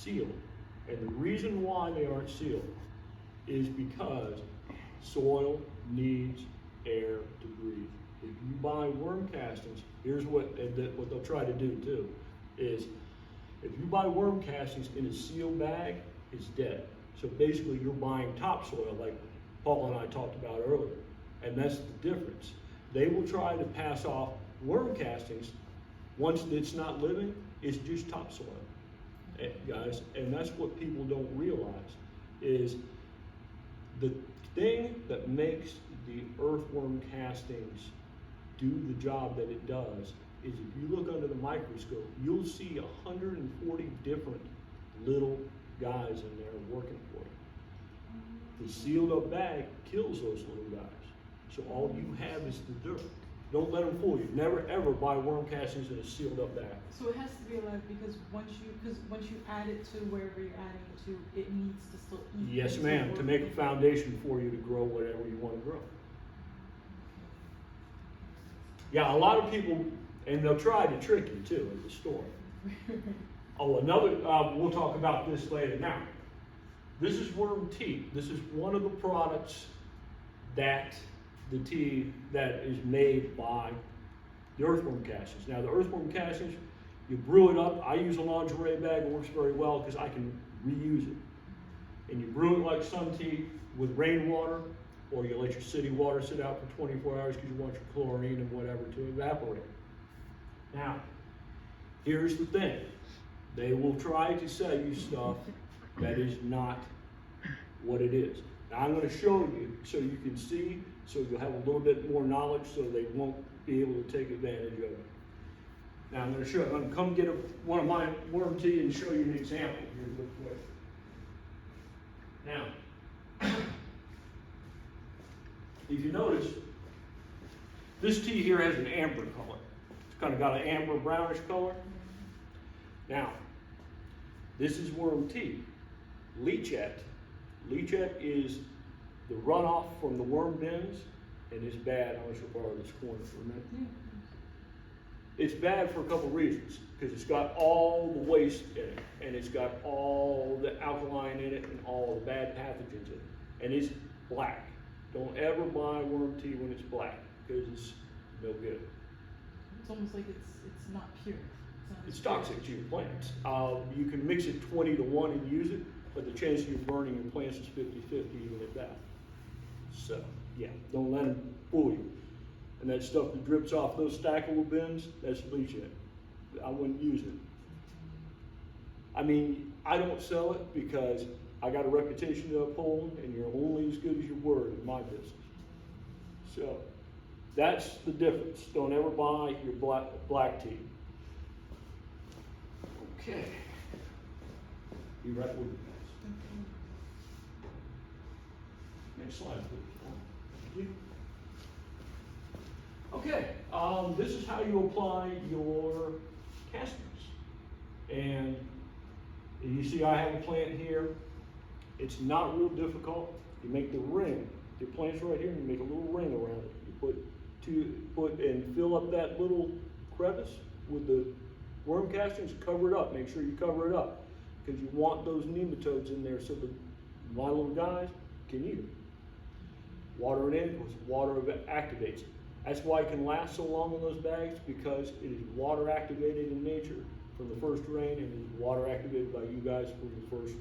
sealed. And the reason why they aren't sealed is because soil needs air to breathe. If you buy worm castings, here's what they'll try to do too, is if you buy worm castings in a sealed bag, it's dead. So basically you're buying topsoil like Paul and I talked about earlier. And that's the difference. They will try to pass off worm castings once it's not living, it's just topsoil, guys. And that's what people don't realize is the thing that makes the earthworm castings do the job that it does is if you look under the microscope, you'll see 140 different little guys in there working for you. The sealed up bag kills those little guys. So all you have is the dirt. Don't let them fool you. Never ever buy worm castings in a sealed up bag. So it has to be alive because once you add it to wherever you're adding it to, it needs to still eat. Yes, ma'am, to make a foundation for you to grow whatever you want to grow. Yeah, a lot of people, and they'll try to trick you too at the store. Oh, we'll talk about this later. Now, this is worm tea. This is one of the products that the tea that is made by the earthworm castings. Now, the earthworm castings, you brew it up. I use a lingerie bag. It works very well because I can reuse it. And you brew it like sun tea with rainwater, or you let your city water sit out for 24 hours because you want your chlorine and whatever to evaporate. Now, here's the thing. They will try to sell you stuff that is not what it is. Now, I'm going to show you so you can see, so you'll have a little bit more knowledge so they won't be able to take advantage of it. Now, I'm going to show you. I'm going to come get one of my worm tea and show you an example here real quick. Now, if you notice, this tea here has an amber color. It's kind of got an amber brownish color. Now, this is worm tea. Leachette is the runoff from the worm bins, and it's bad. I'm going to borrow this corner for a minute. It's bad for a couple reasons, because it's got all the waste in it, and it's got all the alkaline in it, and all the bad pathogens in it, and it's black. Don't ever buy worm tea when it's black, because it's no good. It's almost like it's not pure. It's toxic to your plants. You can mix it 20-to-1 and use it, but the chance of you burning your plants is 50-50 even at that. So, yeah, don't let them fool you. And that stuff that drips off those stackable bins, that's leachette. I wouldn't use it. I mean, I don't sell it because I got a reputation to uphold, and you're only as good as your word in my business. So, that's the difference. Don't ever buy your black tea. Okay. Be right with you guys. Next slide, please. Thank you. Okay, this is how you apply your castings. And you see I have a plant here. It's not real difficult. You make the ring. Your plant's right here, and you make a little ring around it. You put and fill up that little crevice with the worm castings, cover it up. Make sure you cover it up because you want those nematodes in there so that my little guys can eat it. Water it in because water activates it. That's why it can last so long in those bags, because it is water activated in nature from the first rain, and it is water activated by you guys from the first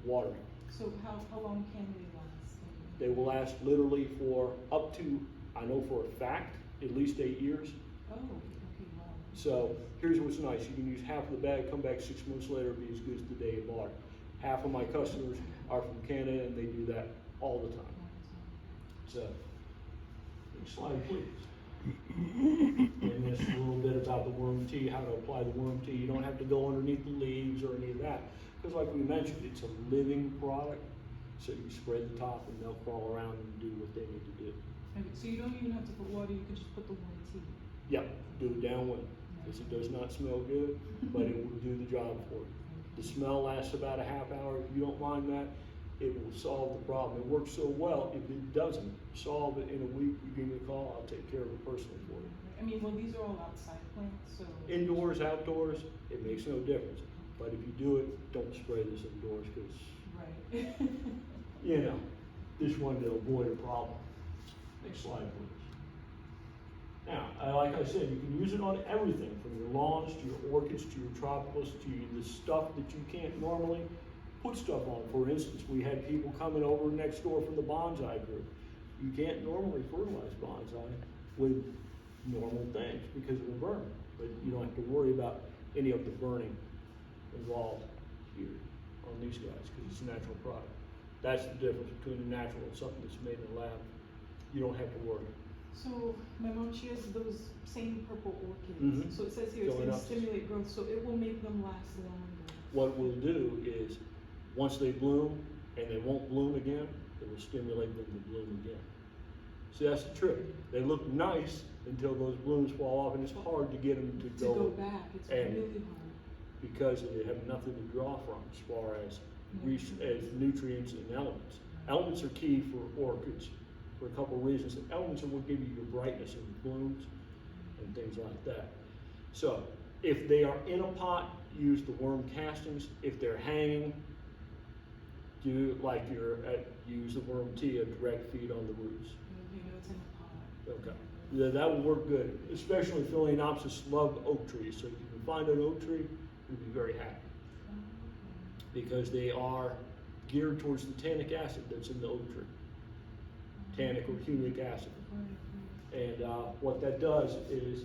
watering. So how long can they last? They will last literally for up to, I know for a fact, at least 8 years. Oh, okay, wow. So here's what's nice. You can use half of the bag, come back 6 months later, be as good as the day you bought it. Half of my customers are from Canada, and they do that all the time. So, next slide, please. And this a little bit about the worm tea, how to apply the worm tea. You don't have to go underneath the leaves or any of that, because like we mentioned, it's a living product. So you spread the top, and they'll crawl around and do what they need to do. Okay, so you don't even have to put water, you can just put the worm tea. Yep, do it downwind, because it does not smell good, but it will do the job for you. The smell lasts about a half hour. If you don't mind that, it will solve the problem. It works so well. If it doesn't solve it in a week, you give me a call, I'll take care of it personally for you. I mean, well, these are all outside plants, so. Indoors, outdoors, it makes no difference. But if you do it, don't spray this indoors, because, Right. you know, just wanted to avoid a problem. Next slide, please. Now, like I said, you can use it on everything, from your lawns, to your orchids, to your tropicals, to the stuff that you can't normally put stuff on. For instance, we had people coming over next door from the bonsai group. You can't normally fertilize bonsai with normal things because of the burn, but you don't have to worry about any of the burning involved here on these guys, because it's a natural product. That's the difference between a natural and something that's made in a lab. You don't have to worry. So my mom, she has those same purple orchids. Mhm. So it says here it's Going going to up. stimulate growth, so it will make them last longer. What we'll do is, once they bloom and they won't bloom again, it will stimulate them to bloom again. See, that's the trick. They look nice until those blooms fall off, and it's hard to get them to go back, it's and- really hard. because they have nothing to draw from as far as nutrients and elements. Elements are key for orchids for a couple of reasons. Elements are what give you your brightness in the blooms and things like that. So if they are in a pot, use the worm castings. If they're hanging, do like use the worm tea, a direct feed on the roots. You know it's in a pot. Okay. Yeah, that will work good, especially Phalaenopsis love oak trees. So if you can find an oak tree, you'll be very happy, because they are geared towards the tannic acid that's in the oak tree, tannic or humic acid. And what that does is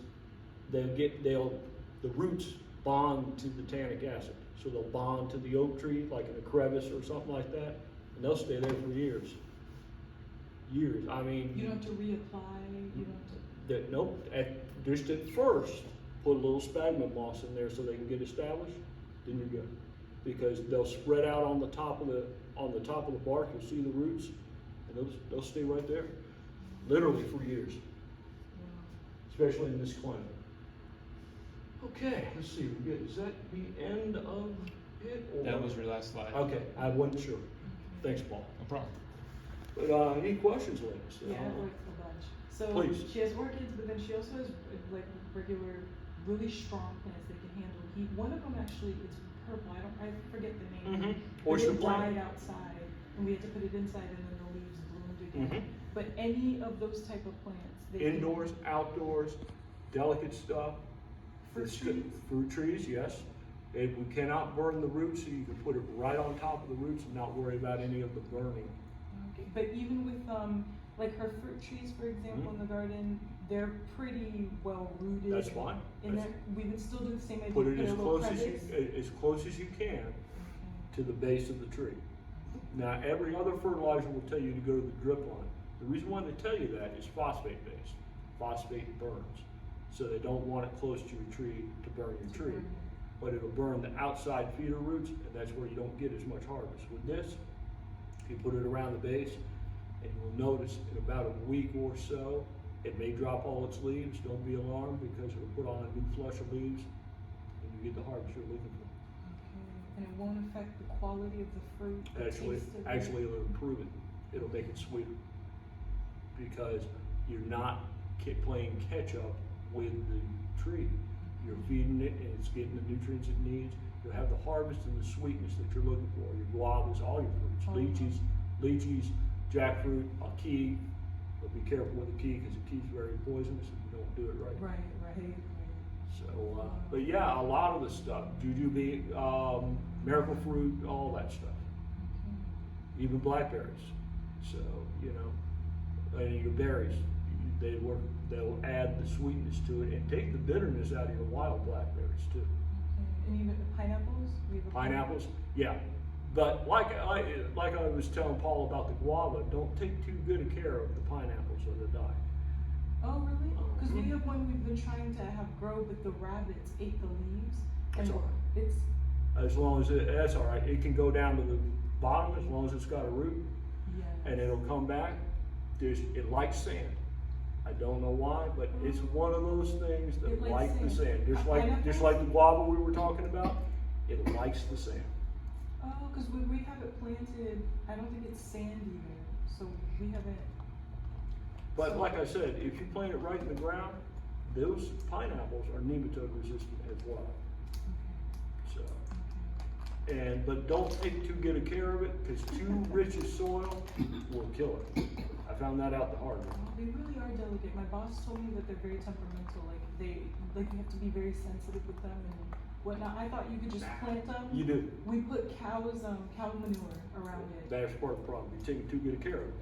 the roots bond to the tannic acid. So they'll bond to the oak tree, like in a crevice or something like that, and they'll stay there for years. Years, I mean. You don't have to reapply, you don't have to. Nope, just at first, put a little sphagnum moss in there so they can get established, then you're good. Because they'll spread out on the top of the bark, you'll see the roots, and they'll stay right there, literally for years, especially in this climate. Okay, let's see, is that the end of it? Or? That was your last slide. Okay, I wasn't sure. Thanks, Paul. No problem. But any questions, ladies? Yeah, I worked a bunch. So Please. she has orchids, but then she also has like regular, really strong plants that can handle heat. One of them actually is purple. I forget the name. Mm-hmm. Oyster Oyster died plant. outside, and we had to put it inside, and then the leaves bloomed again. Mhm. But any of those type of plants, they can- Indoors, outdoors, delicate stuff. Fruit It's trees? Fruit trees, yes. We cannot burn the roots, so you can put it right on top of the roots and not worry about any of the burning. Okay. But even with like her fruit trees, for example, in the garden, they're pretty well rooted. That's fine. And we would still do the same idea. Put it a as little close as you can Okay. to the base of the tree. Now, every other fertilizer will tell you to go to the drip line. The reason why they tell you that is phosphate based. Phosphate burns. So they don't want it close to your tree to burn your tree. But it'll burn the outside feeder roots, and that's where you don't get as much harvest. With this, you put it around the base, and you'll notice in about a week or so, it may drop all its leaves. Don't be alarmed, because it'll put on a new flush of leaves, and you get the harvest you're looking for. Okay. And it won't affect the quality of the fruit. The taste of it? Actually, it'll improve it. It'll make it sweeter, because you're not playing catch up with the tree. You're feeding it, and it's getting the nutrients it needs. You'll have the harvest and the sweetness that you're looking for. Your guavas, all your fruits, lychees, jackfruit, a key. But be careful with the key, because the key's very poisonous if you don't do it right. Right. So, but yeah, a lot of the stuff, jujube, miracle fruit, all that stuff. Okay. Even blackberries. So, you know, and your berries, they'll add the sweetness to it and take the bitterness out of your wild blackberries too. Okay. And even the pineapples? Pineapples, yeah. But like I was telling Paul about the guava, don't take too good a care of the pineapples or they'll die. Oh, really? Because we have one we've been trying to have grow, but the rabbits ate the leaves. That's and all right. It's As long as that's all right. It can go down to the bottom as long as it's got a root, yeah. and it'll come back. It likes sand. I don't know why, but it's one of those things that It likes like the sand. sand. Just like the guava we were talking about, it likes the sand. Oh, because we have it planted. I don't think it's sandy there, so we haven't. But like I said, if you plant it right in the ground, those pineapples are nematode resistant as well. Okay. So, But don't take too good a care of it, cause too rich a soil will kill it. I found that out the hard way. They really are delicate. My boss told me that they're very temperamental. You have to be very sensitive with them and whatnot. I thought you could just plant them. You do. We put cow manure around it. That's part of the problem, you're taking too good a care of it.